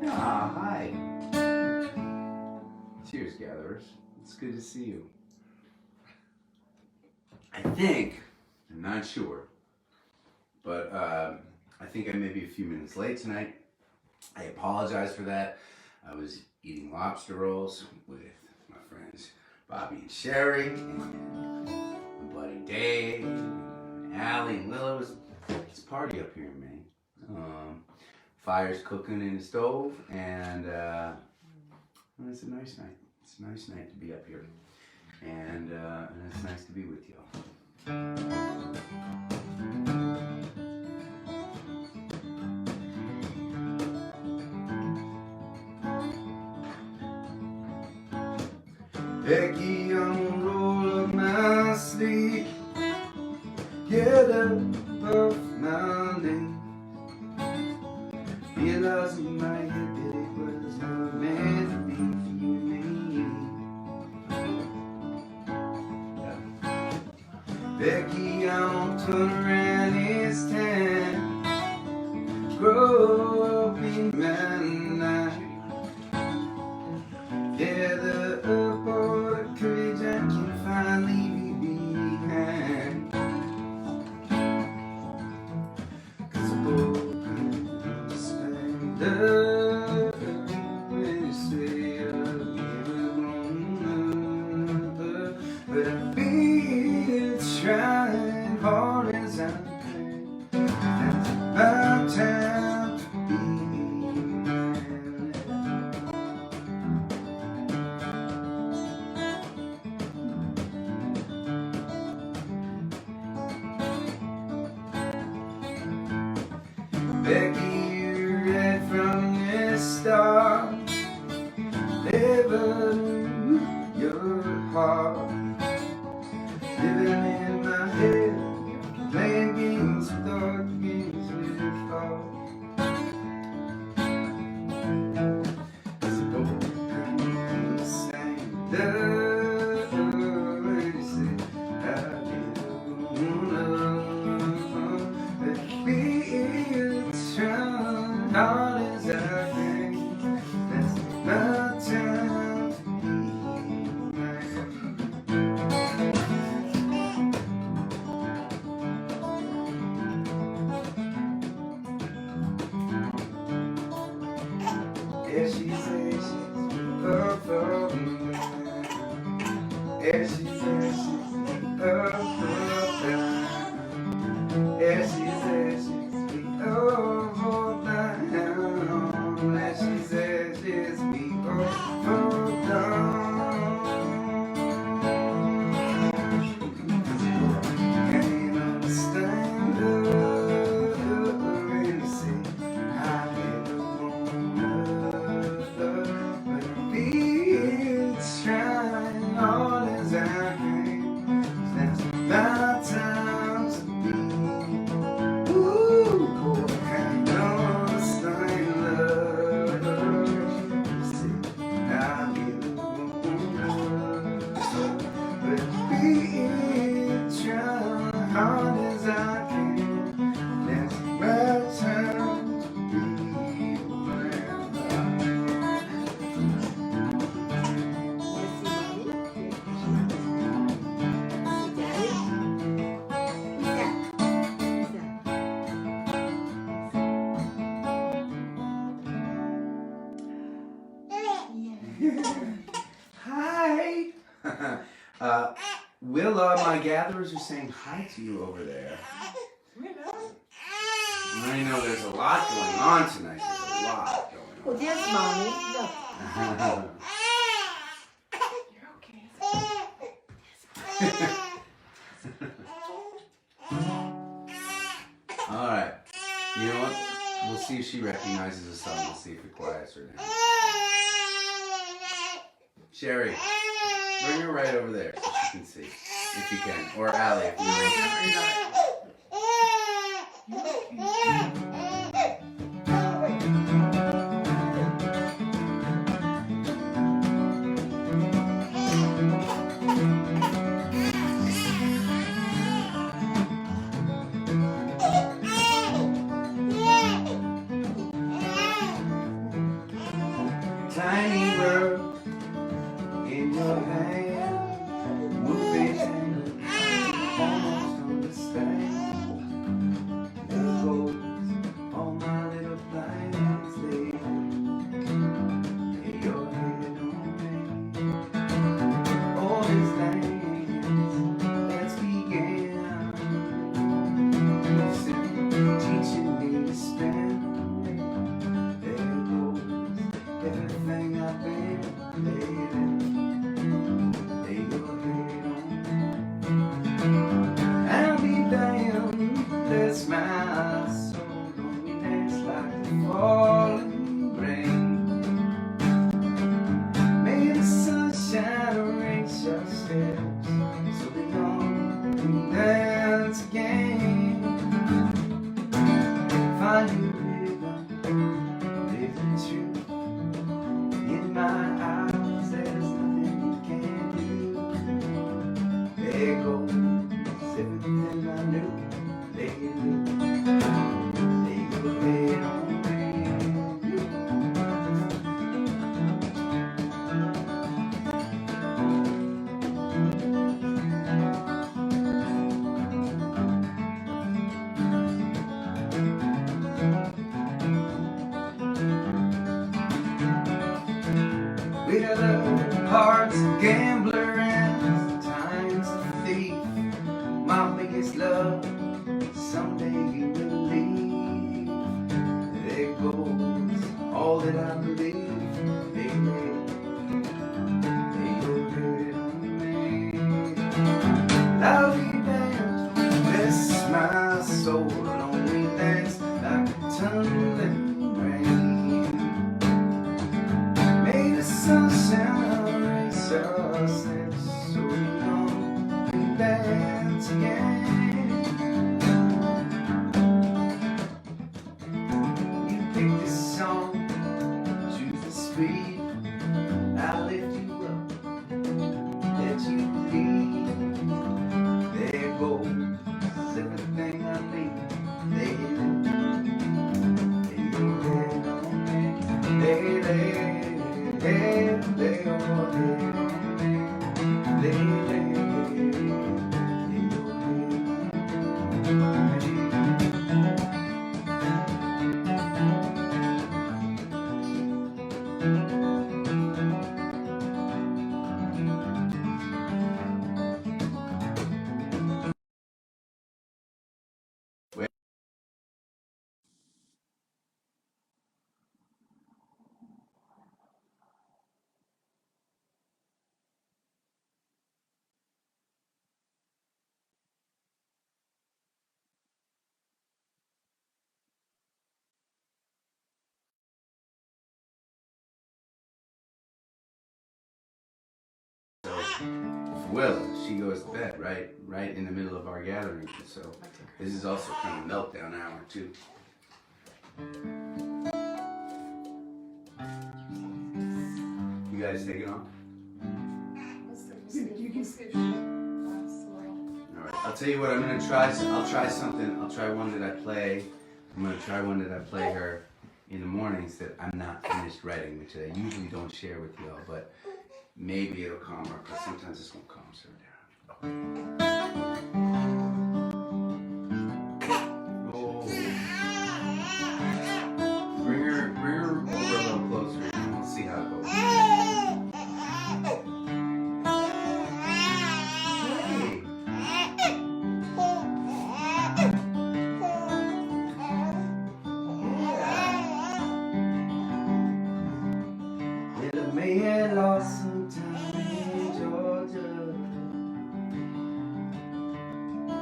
Ah, hi. Cheers, gatherers. It's good to see you. I'm not sure, but I think I may be a few minutes late tonight. I apologize for that. I was eating lobster rolls with my friends Bobby and Sherry, and my buddy Dave, and Allie and Willow. It's a party up here in Maine. Fire's cooking in the stove, and it's a nice night. It's a nice night to be up here, and it's nice to be with y'all. Becky, I'm gonna roll up my sleeve, get up off my knee. Realizing my head that it was not meant to be for you and me. Becky, I'm gonna turn around, it's time. Grow up in my life. Gather up all the courage I can find, leave you behind. 'Cause I broke stand up when you say I'll never want another. But I've been trying hard as I can. That's my time to be mine. Becky, you read from the start, never knew your heart. Living in my head, playing games with dark games with thought. As a boy, I'm the same love, and you say, I didn't know. But we trying hard as I can. That's my time to be mine. Yeah, she says she's up for me. Yeah, she says she's up for me. Yeah, she says she's over down. Yeah, she says she's over down. Can't understand her when you say I never want another. But I've been trying hard as I can. That's my time to be. Ooh, can't understand love. You say I never want another. But I've been trying hard as I can. That's my time to be mine. Hi. Willa, my gatherers are saying hi to you over there. I know there's a lot going on tonight. There's a lot going on. Well, there's mommy. Look. You're okay. All right. You know what? We'll see if she recognizes the song. We'll see if it quiets her down. Sherry, bring her right over there so she can see, if you can. Or Allie, if you're Are you living true? In my eyes, there's nothing you can do. There goes everything I knew. Lay your head on me. We got the hearts of gambler and times of thief. My biggest love, someday you will leave. There goes all that I believe. Lay your head on me. I'll be damned, bless my soul. Only dance like a tumbling rain. May the sunshine raise us so we don't be dance again. You pick this song, choose the speed. I'll lift you up, let you lead. There goes everything I need. Lay your head on me. Lay your head on me. Lay your head on me. Will, she goes to bed right in the middle of our gathering. So this is also kind of meltdown hour too. You guys take it on? Alright, I'll tell you what, I'm gonna try. I'll try something. I'll try one that I play. I'm gonna try one that I play her in the mornings that I'm not finished writing, which I usually don't share with y'all, but maybe it'll calm her, because sometimes this won't calm her down. Oh. Bring her over a little closer and we'll see how it goes. May have lost some time in Georgia.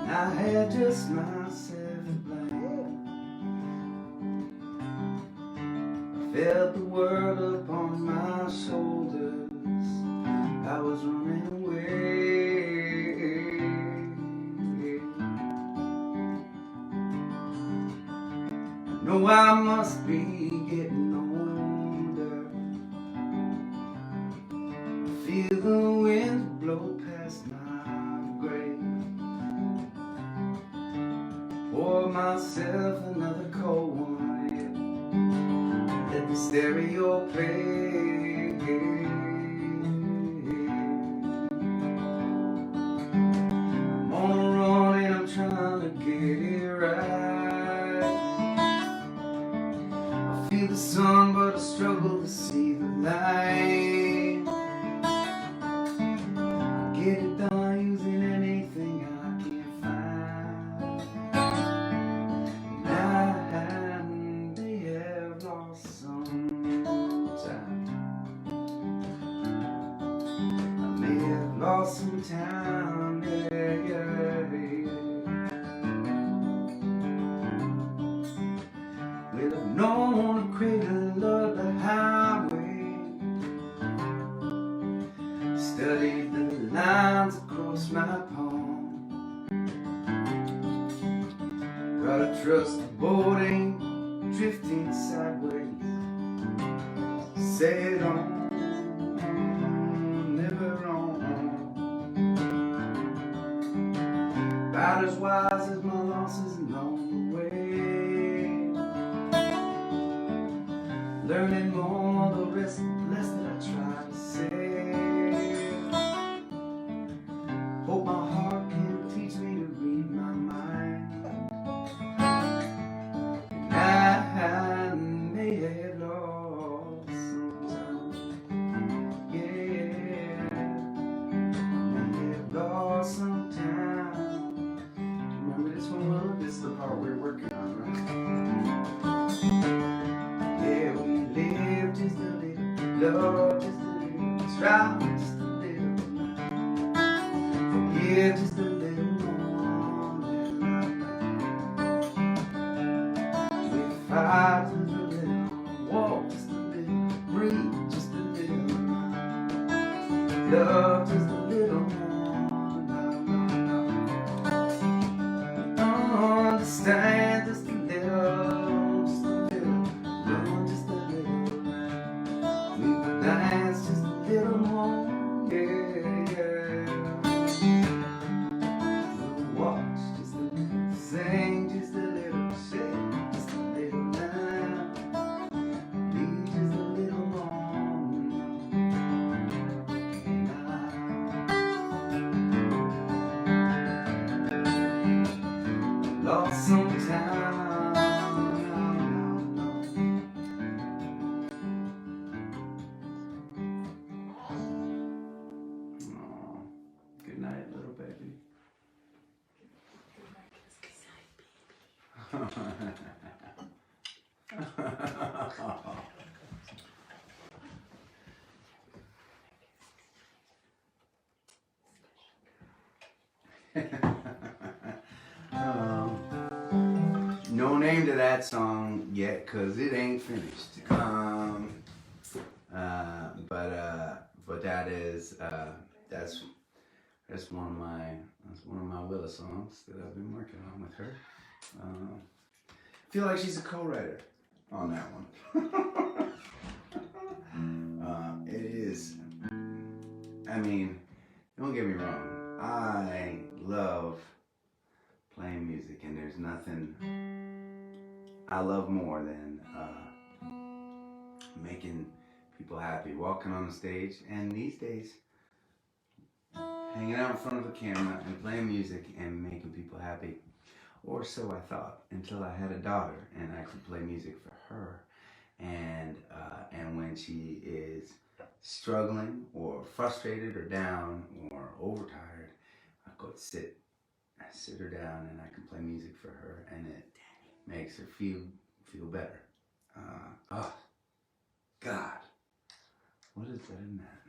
I had just myself to blame. I felt the world upon my shoulders. I was running away. I know I must be getting older. Feel the wind blow past my grave. Pour myself another cold one in. Let the stereo play. I'm on a run and I'm trying to get it right. I feel the sun but I struggle to see the light. Get it done using anything I can find. And they have lost some time. I may have lost some time, yeah. Well, I've known the cradle of the highway. Studied the lines across my palm. Gotta trust the boat ain't drifting sideways. Said on, never on. About as wise as my losses along the way. Learning more, the rest less that I try to say. Hope my heart can teach me to read my mind. And I may have lost some time. Yeah, may have lost some time. Remember this one, Will? This is the part we're working on, right? Yeah, we live just a little, love just a little, try just a little, forgive just a little more. We fight just a little, walk just a little, breathe just a little, love just a little more. Understand just a little, just a little, love just a little. We dance just a little more, yeah. We'll watch just a little, sing just a little, shake just a little now, be just a little more now. Lost some time. Aw, good night, little baby. No name to that song yet, cause it ain't finished. But that is that's one of my Willa songs that I've been working on with her. I feel like she's a co-writer on that one. It is. I mean, don't get me wrong. I love playing music, and there's nothing I love more than making people happy, walking on the stage, and these days, hanging out in front of a camera and playing music and making people happy. Or so I thought, until I had a daughter and I could play music for her. And when she is struggling or frustrated or down or overtired, I go sit her down and I can play music for her, and it makes her feel better. Oh, God, what is better than that?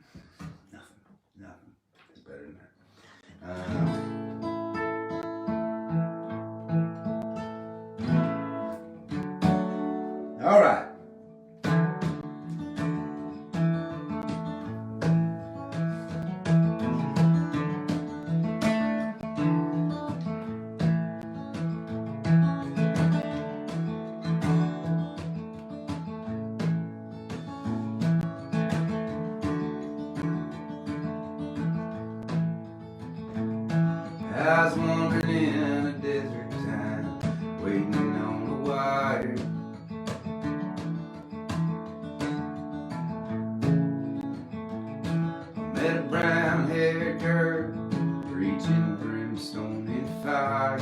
Nothing is better than that. All right. I was wandering in a desert town, waiting on the wire. Met a brown-haired girl, preaching brimstone and fire.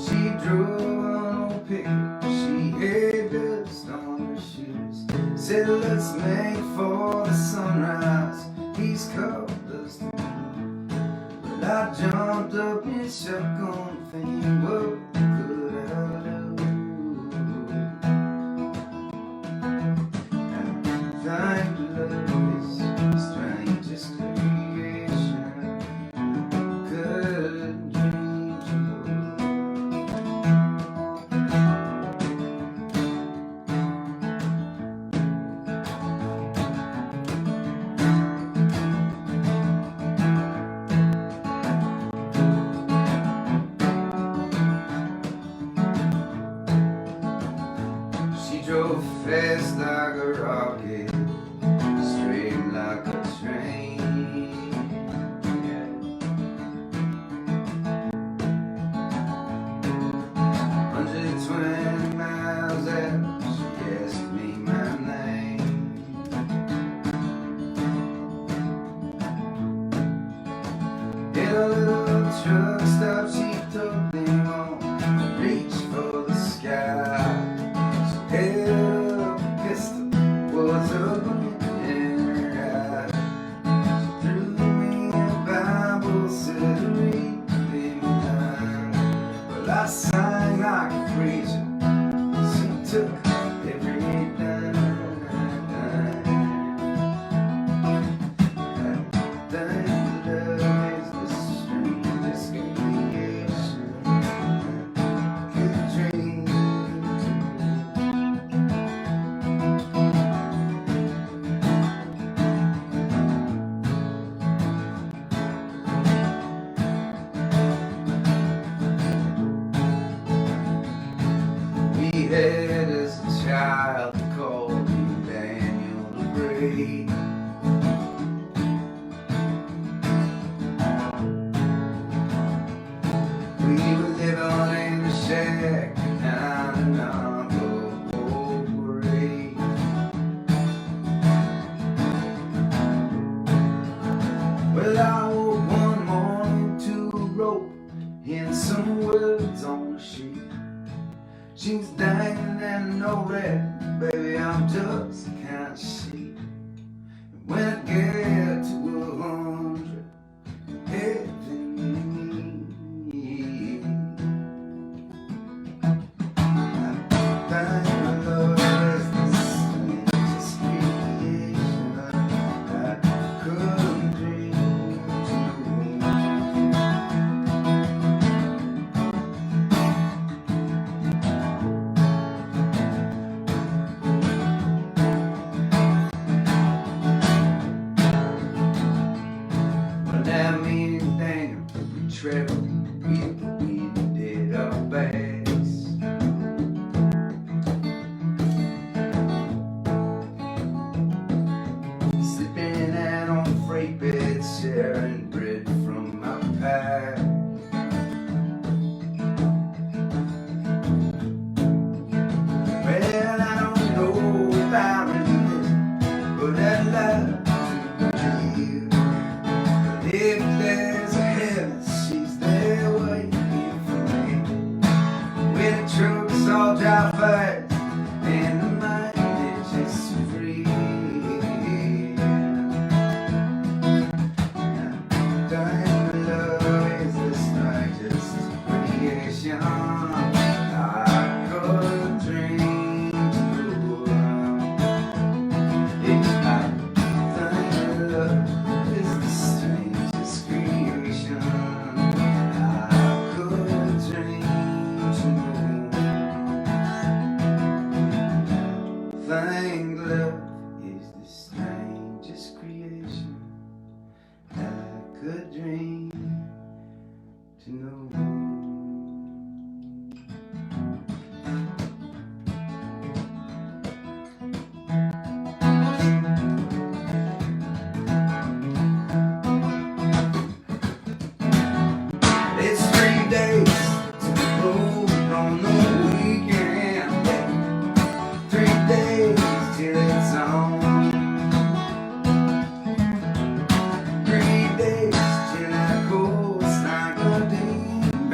She drove an old pickup, she had dust on her shoes. Said, let's make for the sunrise, East Coast us to do. But I jumped up and shotgun thinking, what could I do? Thank love is the strangest creation. Good dreams truck stop, she took them on, reached for the sky. She held up a pistol, was up in her eye. She threw me a Bible, said to read me mine. Well, I sang like a preacher, she took every dime. We had as a child called him Daniel the Great. We were living in a shack behind an envelope parade. Well, I woke one morning to a rope and some words on a sheet. She was dangling and no red, baby, I'm just a kind of sheep. And when I get to 100, heaven in me. I thank my Lord as the strangest creation I couldn't dream to know. That means damn, we traveled with the wind, did our best. Sleeping out on freight beds, sharing bread from my pack. Well, I don't know if I remember, but I'd like to believe. If there's a heaven, she's there waiting for me. When the trucks all drive fast and the mind is just free. Dying love is the strangest creation I could dream to. It's like dying love is the strangest creation I could dream to know. Thank love is the strangest creation I could dream to know. It's 3 days to the road on the weekend. 3 days till it's on. 3 days till I go like a deep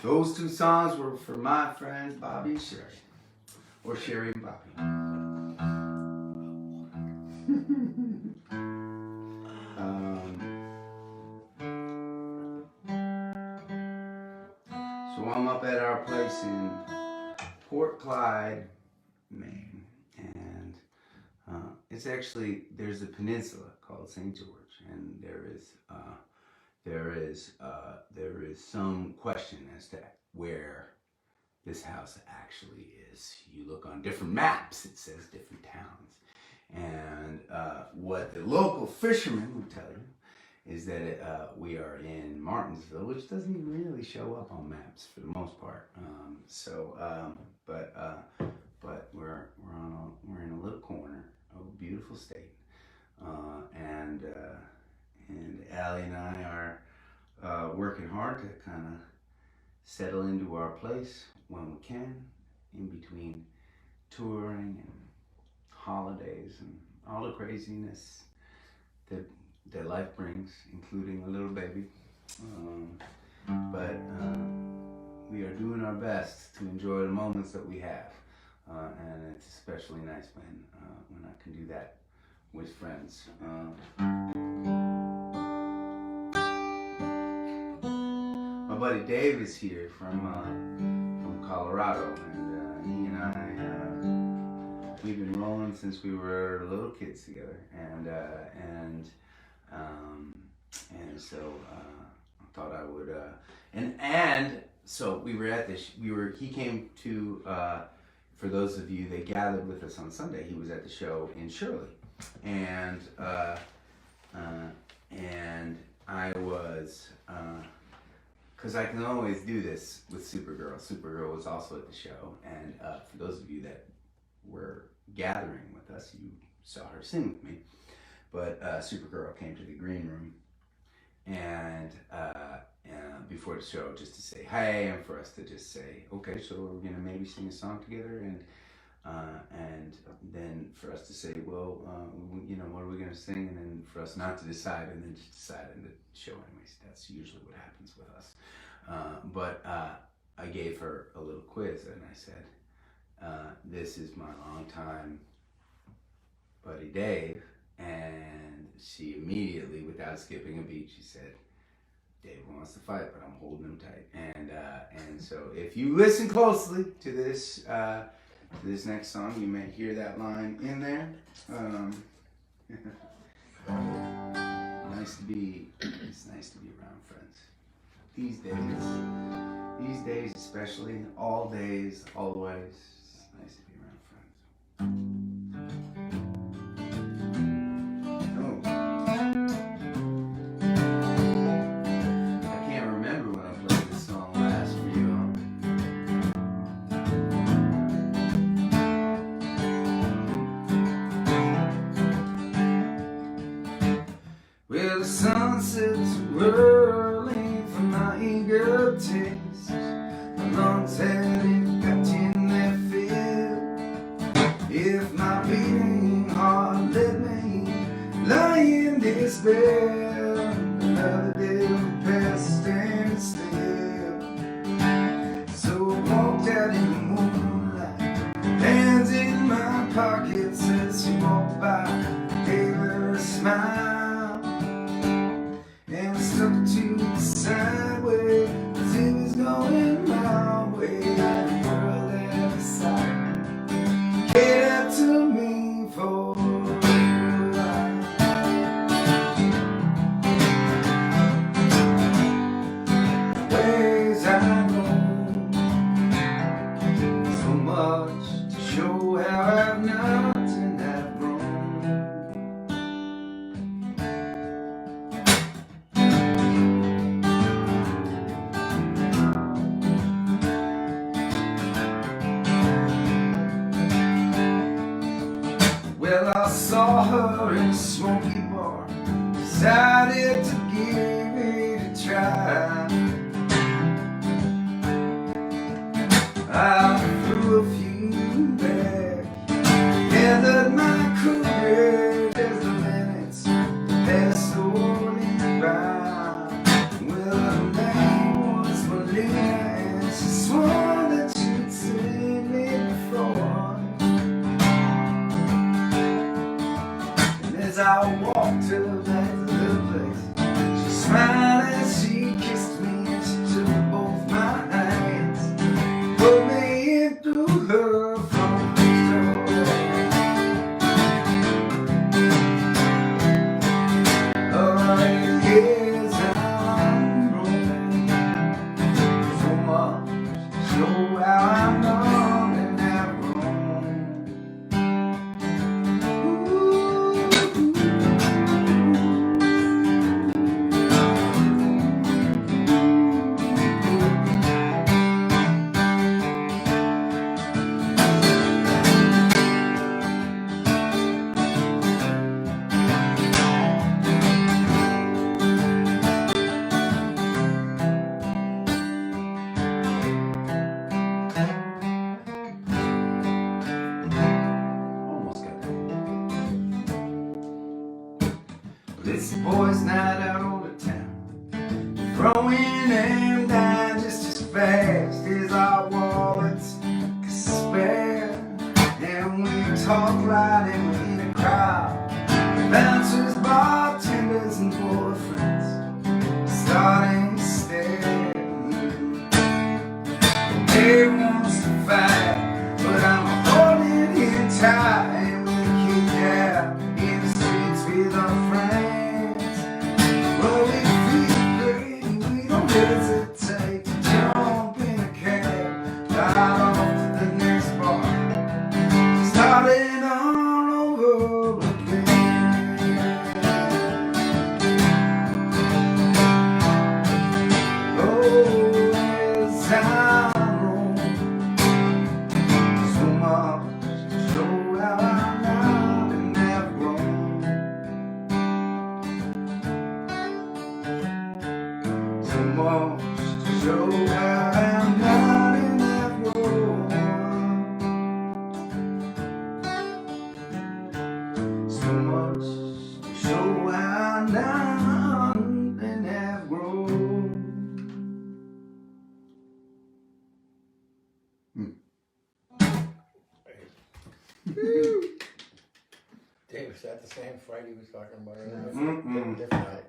Those two songs were for my friends Bobby and Sherry. Or Sherry and Bobby. So I'm up at our place in Port Clyde, Maine. And it's actually, there's a peninsula called St. George. And there is some question as to where this house actually is. You look on different maps, it says different towns. And what the local fishermen will tell you is that we are in Martinsville, which doesn't even really show up on maps for the most part. But we're in a little corner of a beautiful state, and Allie and I are working hard to kind of settle into our place when we can, in between touring and holidays and all the craziness that life brings, including a little baby. But we are doing our best to enjoy the moments that we have, and it's especially nice when I can do that with friends. My buddy Dave is here from Colorado, and he and I we've been rolling since we were little kids together, and so I thought I would and so we were at this. He came to for those of you that gathered with us on Sunday. He was at the show in Shirley, and I was. Because I can always do this with Supergirl. Supergirl was also at the show, and for those of you that were gathering with us, you saw her sing with me. But Supergirl came to the green room, and before the show, just to say hey, and for us to just say, okay, so we're gonna maybe sing a song together, and then for us to say, well, what are we gonna sing, and then for us not to decide, and then just decide in the show anyways. That's usually what happens with us. But I gave her a little quiz, and I said, this is my longtime buddy Dave, and she immediately, without skipping a beat, she said, Dave wants to fight, but I'm holding him tight. And so if you listen closely to this next song, you may hear that line in there. It's nice to be around friends. These days especially, all days, always, it's nice to be around friends. Oh. I can't remember when I played this song last for you. Well, the sunset's whirling from my eager taste. My lungs had it got in their fill. If my beating heart let me lie in despair, another day would pass standing still. So I walked out in the moonlight, hands in my pockets as she walked by, gave her a smile, and stuck to the sideway as it was going my way. The girl at the side came out to me for a ride. Ways I know, so much to show how I've not and I've grown. Well, I saw her in a smoky bar, decided to give it a try. I threw a few back, gathered my courage as the minutes passed slowly by. Well, her name was Melina, as I walked her back to the place. She smiled as she kissed me and she took both my hands, put me in through her front door. Oh, yes, I'm wrong. So much, show how I'm wrong and I'm wrong. Almost got that. It's the boys' night out over town, throwing them down just as fast as our wallets could spare. And we talk right and we in a crowd, bouncers, bartenders, and boyfriends starting to stare. They wants to fight, but I'm holding him tight, and we kick out in the streets with our friends. Well, we feel great and we don't hesitate to jump in a cab, right off to the next bar, starting all over again. Oh, yes, I'm wrong. So much to show how I'm not and have grown. So much to show how I'm not and have grown. So much to show how I'm not and have grown. Dave, is that the same fight he was talking about earlier? Mm-mm. Different night.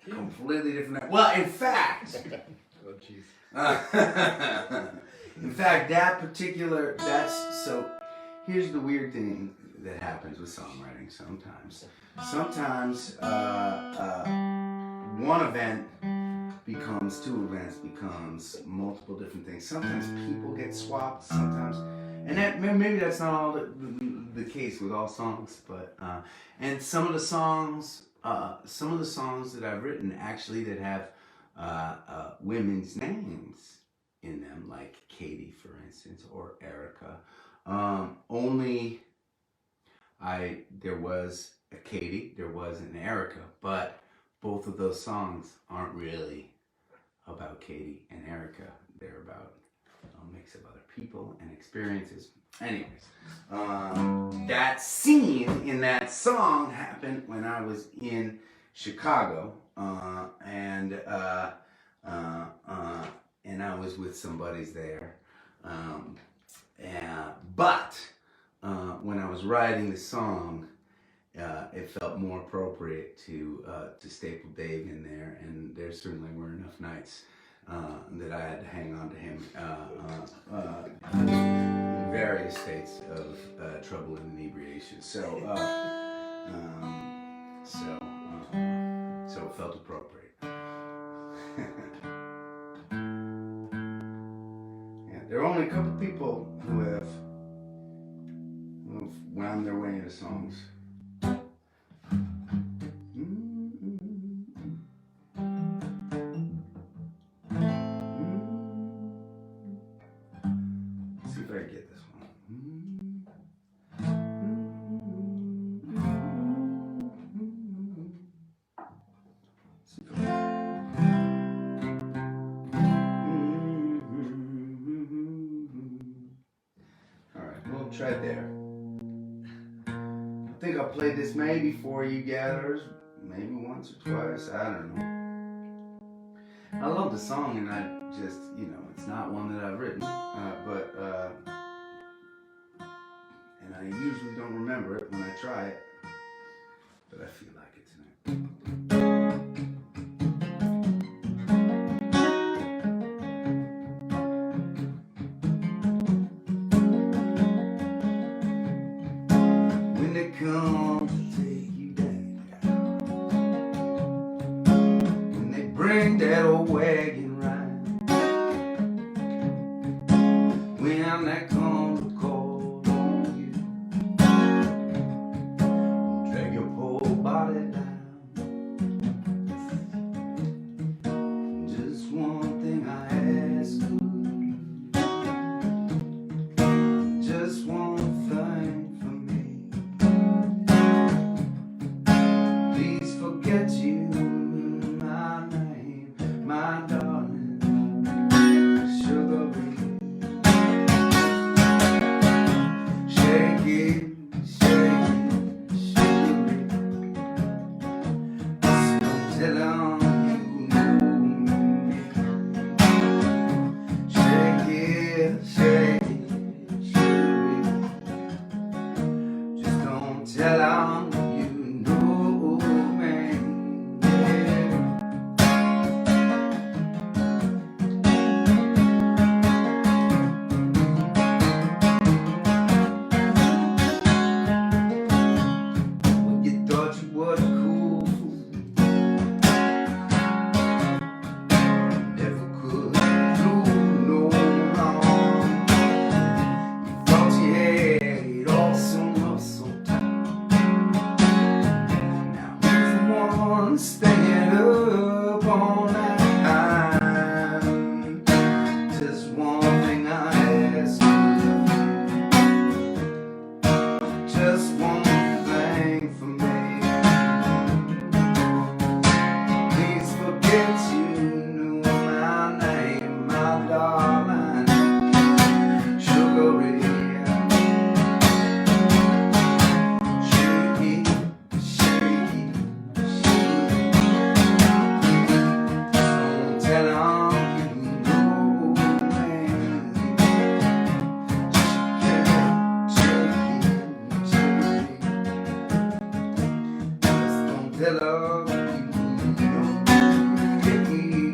Completely different. Well, in fact, Oh, jeez. in fact, that particular, so here's the weird thing that happens with songwriting sometimes. Sometimes one event becomes two events, becomes multiple different things. Sometimes people get swapped, sometimes, and that maybe that's not all the case with all songs, but and some of the songs that I've written actually that have women's names in them, like Katie, for instance, or Erica. There was a Katie, there was an Erica, but both of those songs aren't really about Katie and Erica. They're about a mix of other people and experiences. Anyways, that scene in that song happened when I was in Chicago, and I was with some buddies there. But when I was writing the song, it felt more appropriate to staple Dave in there, and there certainly were enough nights that I had to hang on to him in various states of trouble and inebriation. So it felt appropriate. Yeah, there are only a couple people who have wound their way into songs. Let's see if I can get this one. See if I can. All right, we'll try there. I think I played this maybe for you gatherers, maybe once or twice, I don't know. I love the song, and I just, it's not one that I've written, and I usually don't remember it when I try it. but I feel like it tonight. When they come to take you down, when they bring that old wagon round, when that comes to call on you, drag your poor body down. Just one thing I ask you, just one thing for me. Please forget you, my name, my darling, sugar baby. Shake it, shake it, sugar baby. So tell 'em you know me. Shake it, sugar baby. Just don't tell 'em you know me. Yeah. Well, you thought you was cool, never could do no harm. You thought you had it all so tight. Now who's the one staying up all night? Just one thing I ask you, just one thing for me. Please forget you knew my name, my darling, sugar ray. Shake it, shake it, shake it. Don't tell 'em you know me. Shake it, shake it. Just don't tell 'em you know me.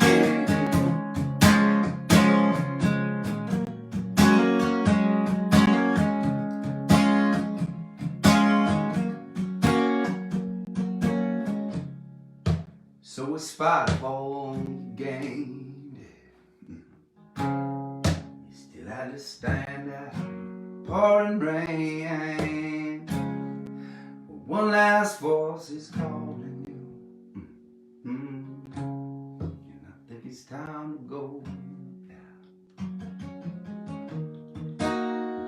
So in spite of all you gained, you still had to stand out pouring rain. One last voice is calling you, and I think it's time to go.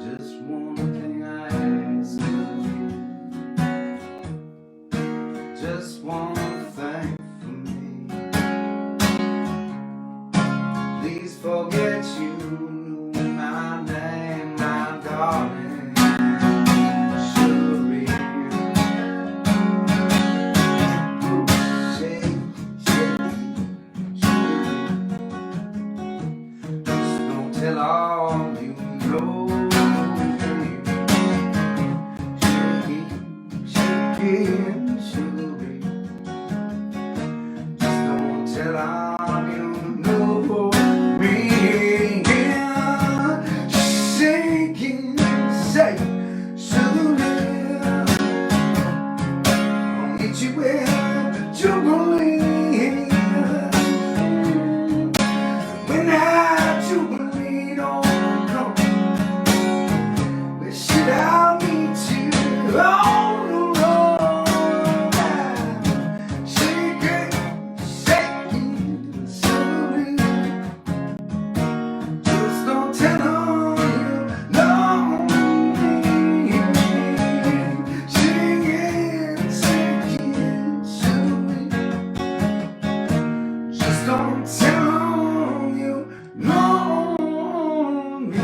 Just one thing I ask you, just one thing for me. Please forget you knew my name, my darling, sugar ray. Shake, shake, sugar ray. Just don't tell all you know. Shake it, sugar ray. Just don't tell all you know me. Yeah. Shake it, shake it, sugar ray. I'll meet you at the Jubilee. When that Jubilee don't come, well, shit, I'll meet you on the road. Shake it, shake it, sugar ray. Just don't tell 'em you know me. Shake it, sugar ray. Just don't tell 'em you know me.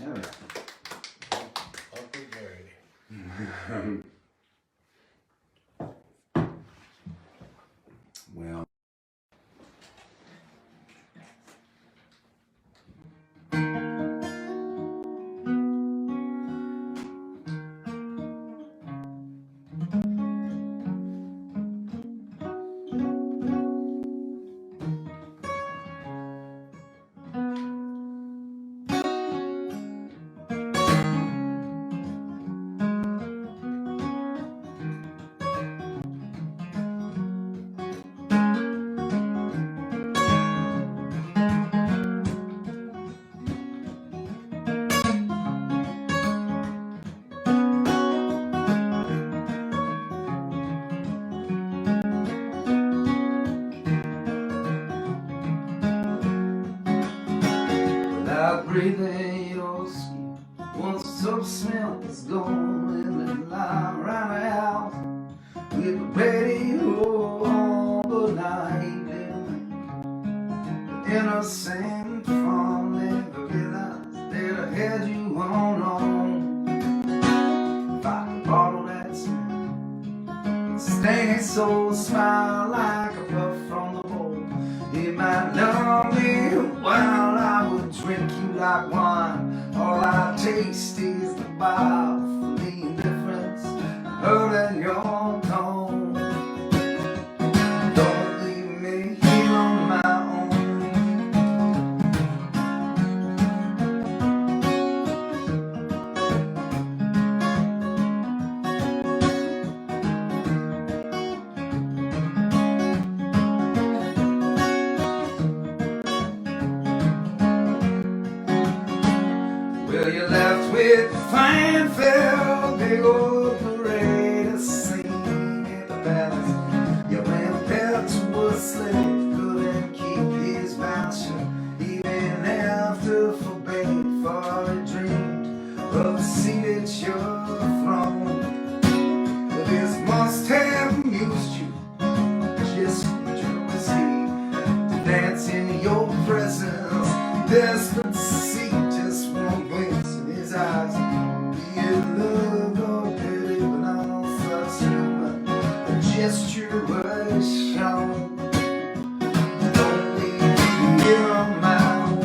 All right. Uncle Gary. Well, like breathing your skin. Once the smell is gone and then lie around the house with the radio on, but I ain't living the innocent from never realized that I had you on. If I could bottle that smell, stay so smile like a puff from the bowl. It might numb me while I would drink you like wine. All I taste is the bile for the indifference hurting your tone. Don't leave me here on my own. Well, you're left with fanfare, big old parade, a scene at the palace. Your man pet to a slave, couldn't keep his mouth shut, even after forbade, for he dreamed of a seat at your throne. But this must have amused you, just jealousy, to dance in your presence, desperate to see just one glimpse in his eyes. Be it love or pity, but no such human a gesture was shown. Don't leave me here on my own.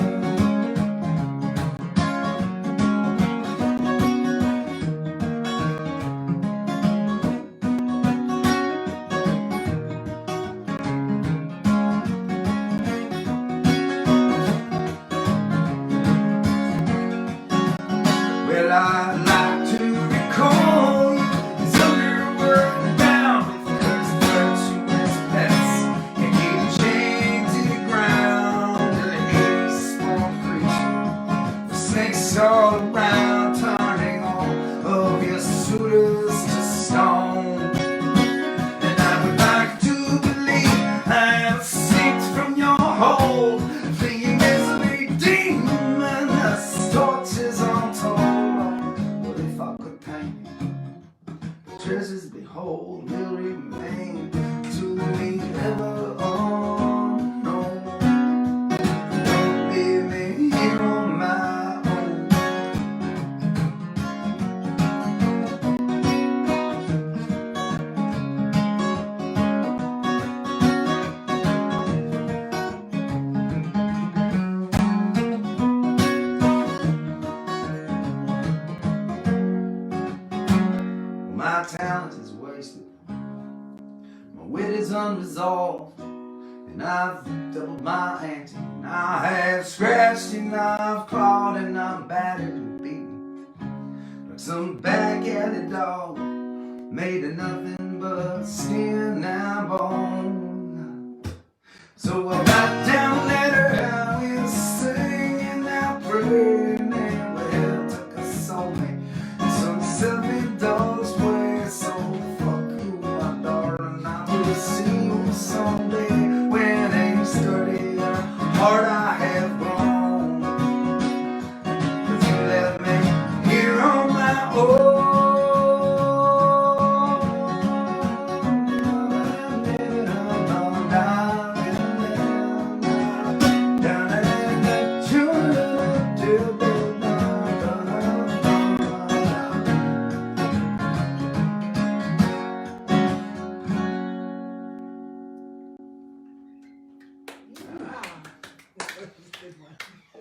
Well, I'd like to recall you as underworld down with curse virtuous pets. You keep chained to the ground, a heavy small creature. The snakes all around, turning all of your suitors to stone. And I would like to believe I have escaped from your hold, fleeing misery, demon, as torches untold. But if I could paint the treasures behold will remain to me ever unknown. Don't leave me here on my own. My talent is wasted, my wit is unresolved, and I've doubled my ante, and I have scratched and I've clawed and I'm battered and beaten like some back-alley dog made of nothing but skin and bone. So I write down a letter, I will sing and I pray, and then well took a soulmate in some self-indulged way. So fuck you, my darling, I will see you someday when age 30 and hard I have grown. 'Cause you left me here on my own.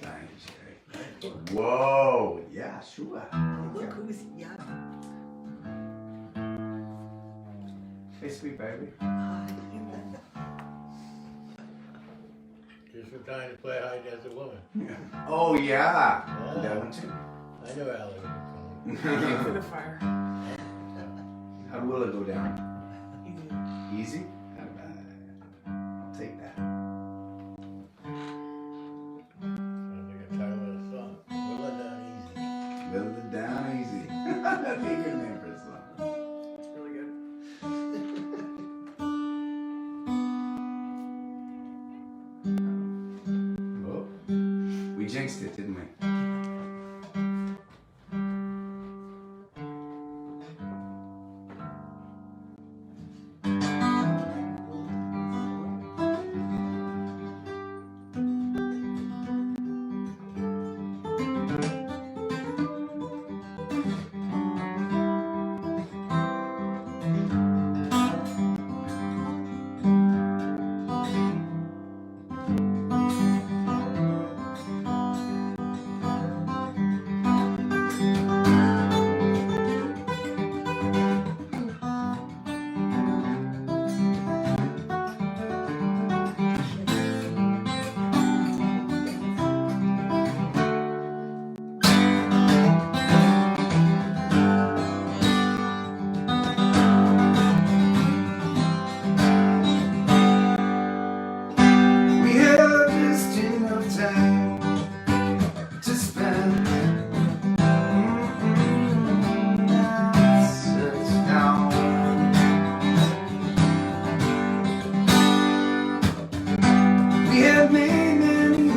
Thanks, Jerry. Whoa, yeah, sure. Look who's young. Hey, sweet baby. Just for trying to play hide as a woman. Yeah. Oh, yeah. Yeah. That one too. I know Allie was Came for the fire. How will it go down? Easy? How about it? I'll take that. I think a title of the song. We'll let down easy. Will it down easy. That'd be a good name for a song. It's really good. Whoa. We jinxed it, didn't we? We have just enough time to spend. Sits down. We have made many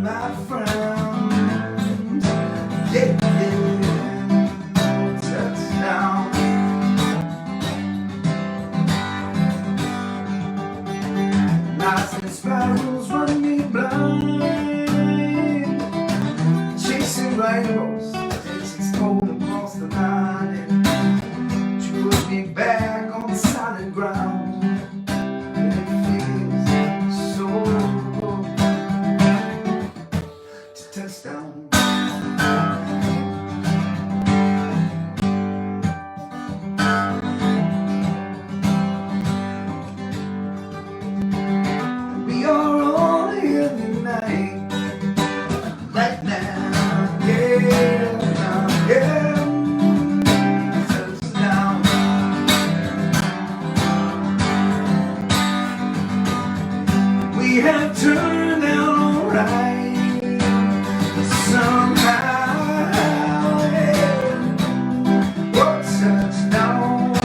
my friends. Yeah, sits down. Knots and spirals run me blind, chasing rainbows, takes cold across the line. Drew me back on the solid ground, and it feels so good to touch down. We are all here tonight, right now, yeah, yeah, touch down. We have turned out alright, somehow, yeah, oh, touch down.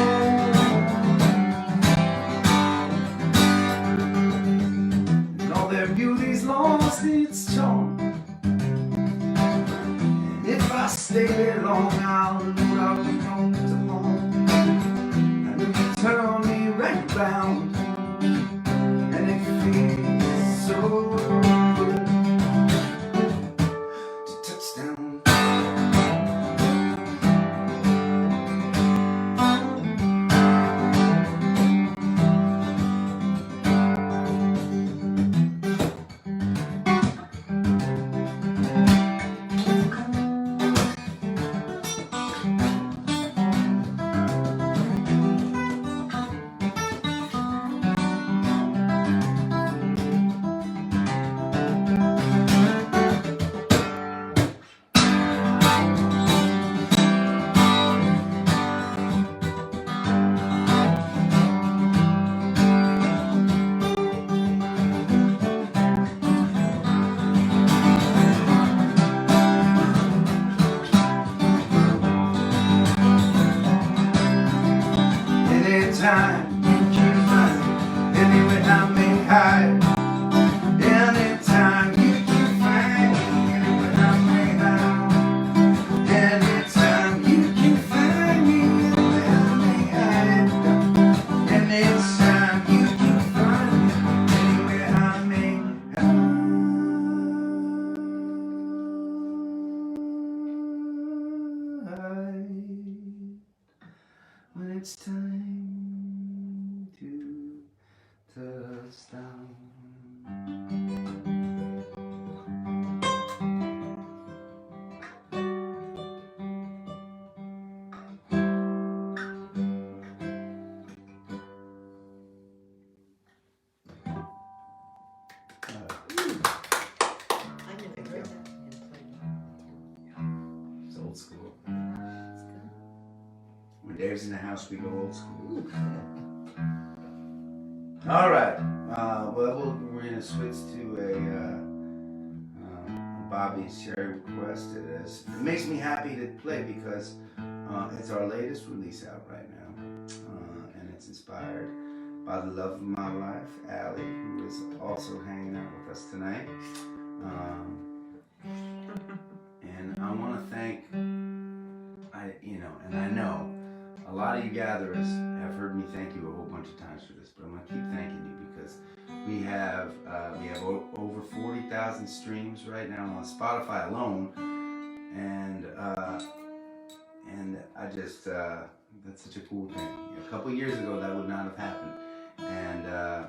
And all their beauty's lost its charm. And if I stay there long, I'll know I'll be home to home. And if you turn me right round, and it feels so good to touch down. Anytime you can find, anywhere I may hide. Anytime you can find, anywhere I may hide. Anytime you can find me, anywhere I may hide. Anytime you can find me, anywhere I may hide. When it's time to touch down. I'm gonna break that and play. It's old school. When Dave's in the house, we go old school. All right. Well, we're gonna switch to a Bobby Sherry requested. It makes me happy to play because it's our latest release out right now, and it's inspired by the love of my life, Allie, who is also hanging out with us tonight. And I want to thank, and I know a lot of you gatherers have heard me thank you a whole bunch of times for this, but I'm going to keep thanking you because we have over 40,000 streams right now on Spotify alone, and I just that's such a cool thing. A couple years ago that would not have happened, and I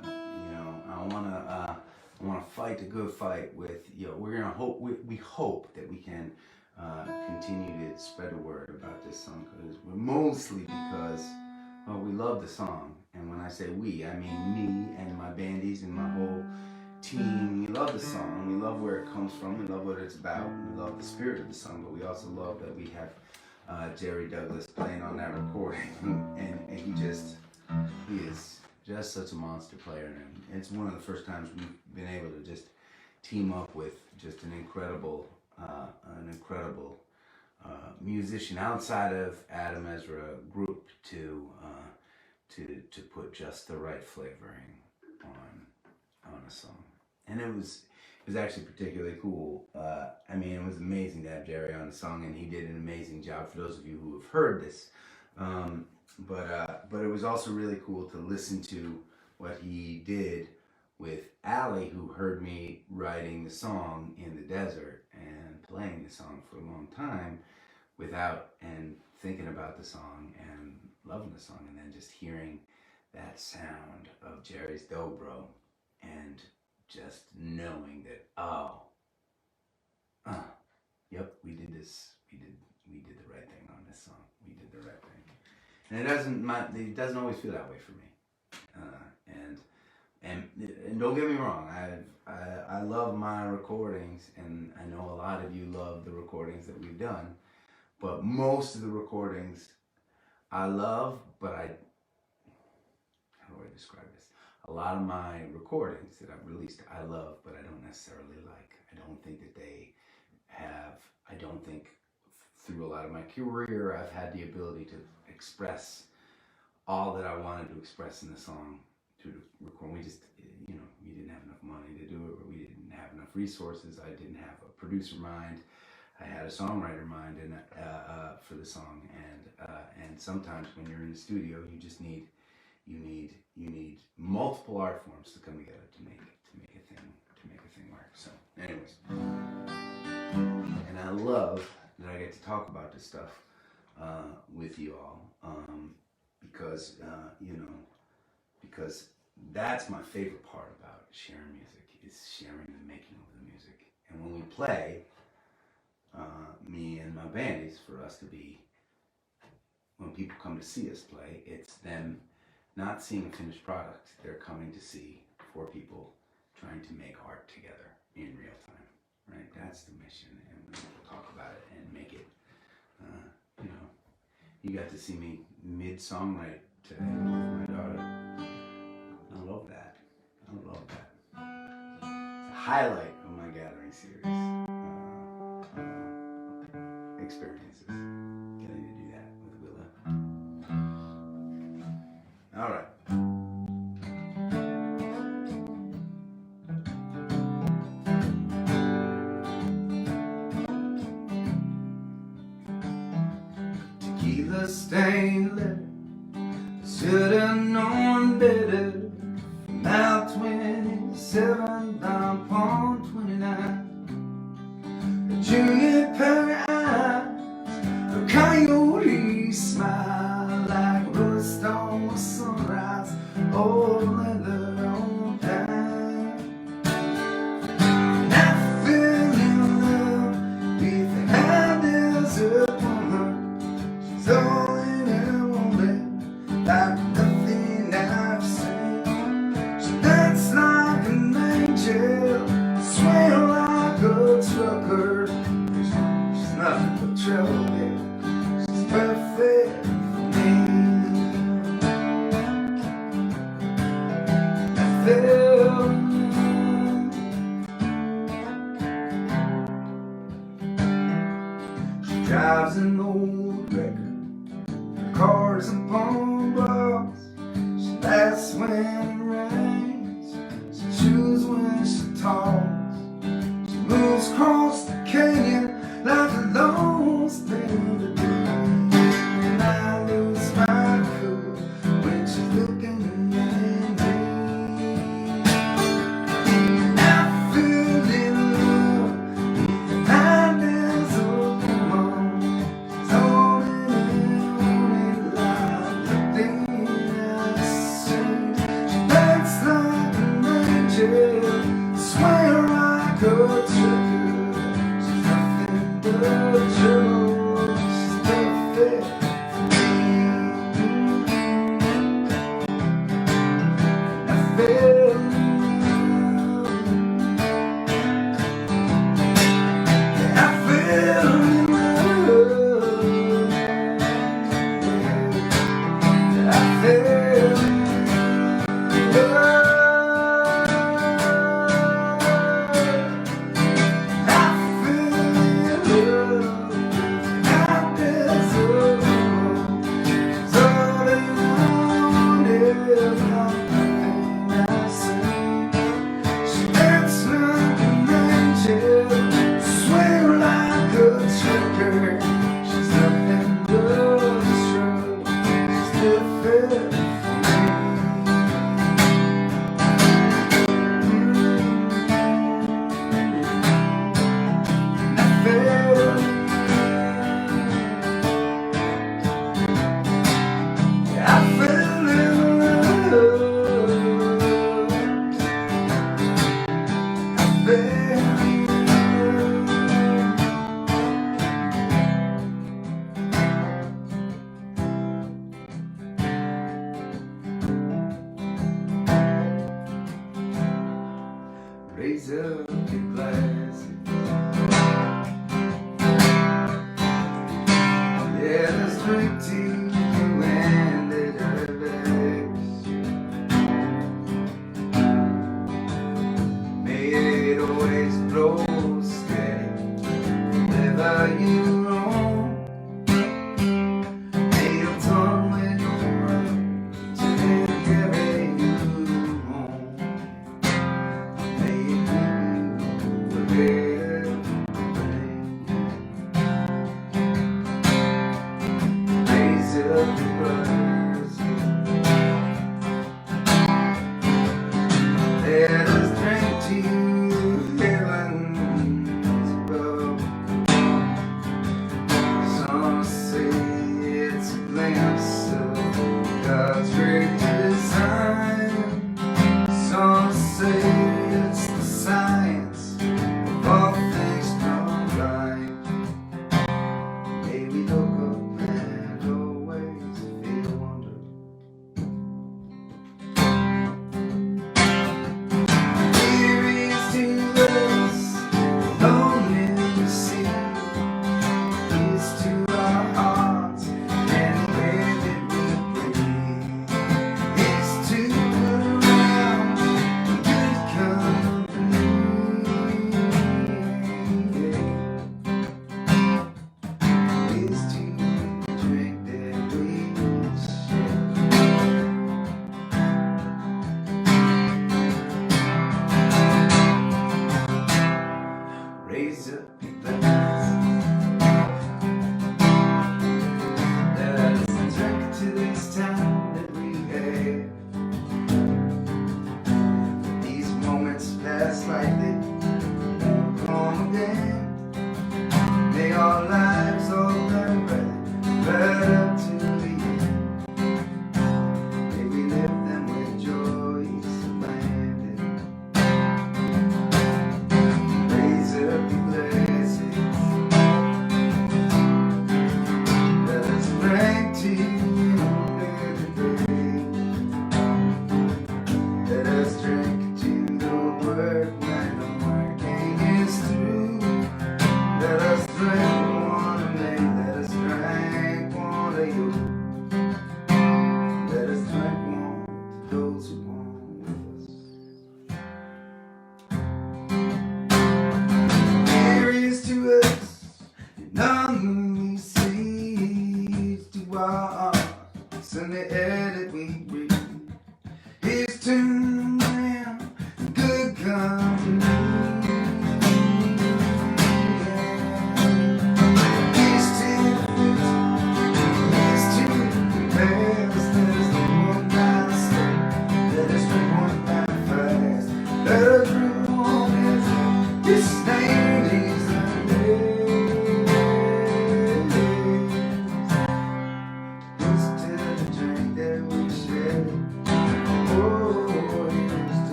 want to fight the good fight with we're gonna hope we hope that we can continue to spread the word about this song mostly because we love the song, and when I say we, I mean me and my bandies and my whole team. We love the song, we love where it comes from, we love what it's about, we love the spirit of the song, but we also love that we have Jerry Douglas playing on that recording, and he is just such a monster player, and it's one of the first times we've been able to just team up with just an incredible musician outside of Adam Ezra group to put just the right flavoring on a song, and it was actually particularly cool. I mean, it was amazing to have Jerry on the song, and he did an amazing job. For those of you who have heard this, but it was also really cool to listen to what he did with Allie, who heard me writing the song in the desert and playing the song for a long time without and thinking about the song and loving the song, and then just hearing that sound of Jerry's dobro and just knowing that yep, we did this, we did the right thing on this song, we did the right thing, and it doesn't always feel that way for me, and don't get me wrong, I love my recordings, and I know a lot of you love the recordings that we've done, but most of the recordings I love, but how do I describe this? A lot of my recordings that I've released, I love, but I don't necessarily like. I don't think that I don't think through a lot of my career, I've had the ability to express all that I wanted to express in the song through the recording. We just, we didn't have enough money to do it, or we didn't have enough resources. I didn't have a producer mind. I had a songwriter mind for the song, and sometimes when you're in the studio, you just need multiple art forms to come together to make a thing work. So, anyways, and I love that I get to talk about this stuff with you all because that's my favorite part about sharing music, is sharing the making of the music. And when we play, me and my bandies, for us to be, when people come to see us play, it's them not seeing a finished product. They're coming to see four people trying to make art together in real time, right? That's the mission, and we'll talk about it and make it, you got to see me mid-songwrite today with my daughter. I love that. It's a highlight of my gathering series experiences, getting to do that with Willa. All right. Tequila stained letter, should have known better. Now 27 down upon 29. A juniper eyes, a coyote smile, like rust on sunrise, old leather on time. And I fell in love with the handles upon her. She's all in her woman, like nothing I've seen. She danced like an angel, swaying like a trucker. She's nothing but trouble, baby. She's perfect for me. I fell in love. She drives an old record, her cars and pawn bars. She laughs when it rains, she chews when she talks. She like a trucker. She's nothing but trouble. She's perfect for me. I fell in love. I fell in love. I fell in love. Raise up your glasses. Yeah, let's drink to you and the dirtbags. May it always blow steady wherever you roam. May your tongue when you run to carry you home. May it give you a raise up your glasses. Let us drink to heaven's above.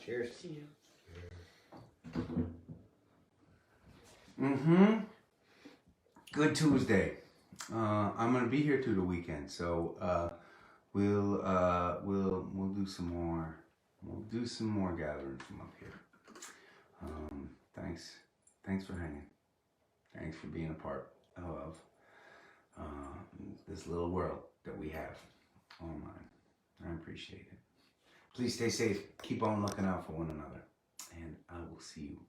Cheers. Cheers. Good Tuesday. I'm gonna be here through the weekend, so we'll do some more. We'll do some more gathering from up here. Thanks for hanging. Thanks for being a part of this little world that we have online. I appreciate it. Please stay safe. Keep on looking out for one another, and I will see you